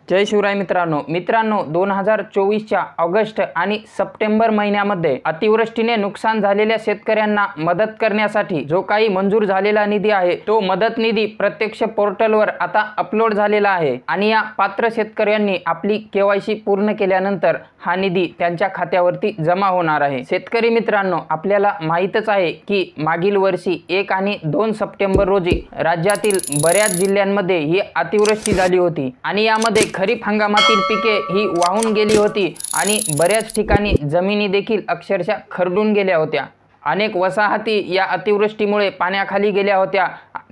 जय शिवराय मित्रांनो 2024च्या ऑगस्ट आणि सप्टेंबर महिन्यामध्ये अतिवृष्टीने नुकसान झालेल्या शेतकऱ्यांना मदत करण्यासाठी जो काही मंजूर झालेला निधी आहे तो मदत निधी प्रत्यक्ष पोर्टलवर आता अपलोड झालेला आहे आणि या पात्र शेतकऱ्यांनी आपली केवायसी पूर्ण केल्यानंतर हा निधी त्यांच्या खात्यावरती जमा होणार आहे। शेतकरी मित्रांनो, आपल्याला माहितच आहे की मागील वर्षी 1 आणि 2 सप्टेंबर रोजी राज्यातील बऱ्याच जिल्ह्यांमध्ये ही अतिवृष्टी झाली होती आणि यामध्ये खरीप हंगामातील पिके ही वाहून गेली होती आणि बऱ्याच ठिकाणी जमिनी देखील अक्षरशः खरडून गेल्या होत्या। अनेक वसाहती या अतिवृष्टीमुळे पाण्याखाली गेल्या होत्या।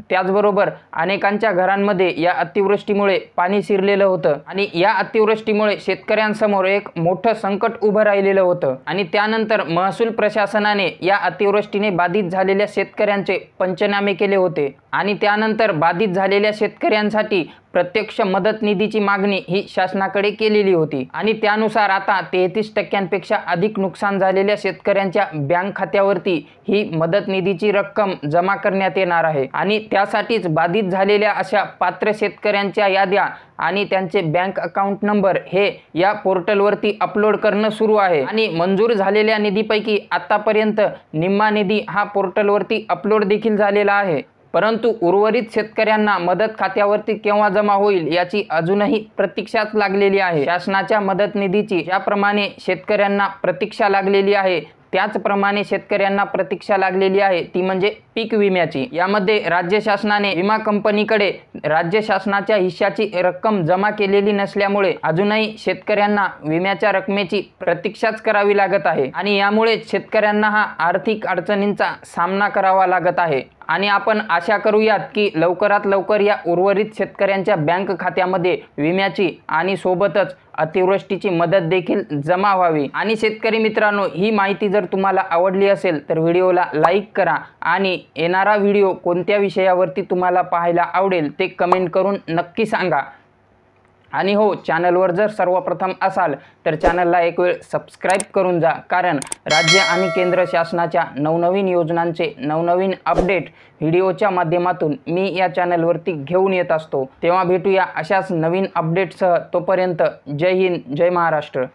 त्याचबरोबर अनेकांच्या घरांमध्ये या अतिवृष्टीमुळे पाणी शिरलेलं होतं आणि या अतिवृष्टीमुळे शेतकऱ्यांसमोर एक मोठं संकट उभं राहिलेलं होतं आणि त्यानंतर महसूल प्रशासनाने या अतिवृष्टीने बाधित झालेल्या शेतकऱ्यांचे पंचनामे केले होते आणि त्यानंतर बाधित झालेल्या शेतकऱ्यांसाठी प्रत्यक्ष मदत निधीची मागणी ही शासनाकडे केलेली होती आणि त्यानुसार आता 33% अधिक नुकसान झालेल्या शेतकऱ्यांच्या बँक खात्यावरती ही मदत निधीची रक्कम जमा करण्यात येणार आहे आणि त्यासाठीच बाधित झालेल्या अशा पात्र शेतकऱ्यांच्या याद्या आणि त्यांचे बँक अकाउंट नंबर हे या पोर्टलवरती अपलोड करणं सुरू आहे आणि मंजूर झालेल्या निधीपैकी आतापर्यंत निम्मा निधी हा पोर्टलवरती अपलोड देखील झालेला आहे। परंतु उर्वरित शेतकऱ्यांना मदत खात्यावरती केव्हा जमा होईल याची अजूनही प्रतीक्षाच लागलेली आहे। शासनाच्या मदत निधीची ज्याप्रमाणे शेतकऱ्यांना प्रतीक्षा लागलेली आहे त्याचप्रमाणे शेतकऱ्यांना प्रतीक्षा लागलेली आहे ती म्हणजे पीक विम्याची। यामध्ये राज्य शासनाने विमा कंपनीकडे राज्य शासनाच्या हिश्श्याची रक्कम जमा केलेली नसल्यामुळे अजूनही शेतकऱ्यांना विम्याच्या रकमेची प्रतीक्षाच करावी लागत आहे आणि यामुळे शेतकऱ्यांना हा आर्थिक अडचणींचा सामना करावा लागत आहे आणि आपण आशा करूयात की लवकरात लवकर या उर्वरित शेतकऱ्यांच्या बँक खात्यामध्ये विम्याची आणि सोबतच अतिवृष्टीची मदत देखील जमा व्हावी। आणि शेतकरी मित्रांनो, ही माहिती जर तुम्हाला आवडली असेल तर व्हिडिओला लाईक करा आणि येणारा व्हिडिओ कोणत्या विषयावरती तुम्हाला पाहायला आवडेल ते कमेंट करून नक्की सांगा। आणि हो, चॅनलवर जर सर्वप्रथम असाल तर चॅनलला एक वेळ सबस्क्राईब करून जा, कारण राज्य आणि केंद्र शासनाच्या नवनवीन योजनांचे नवनवीन अपडेट व्हिडिओच्या माध्यमातून मी या चॅनलवरती घेऊन येत असतो। तेव्हा भेटूया अशाच नवीन अपडेटसह। तोपर्यंत जय हिंद, जय महाराष्ट्र।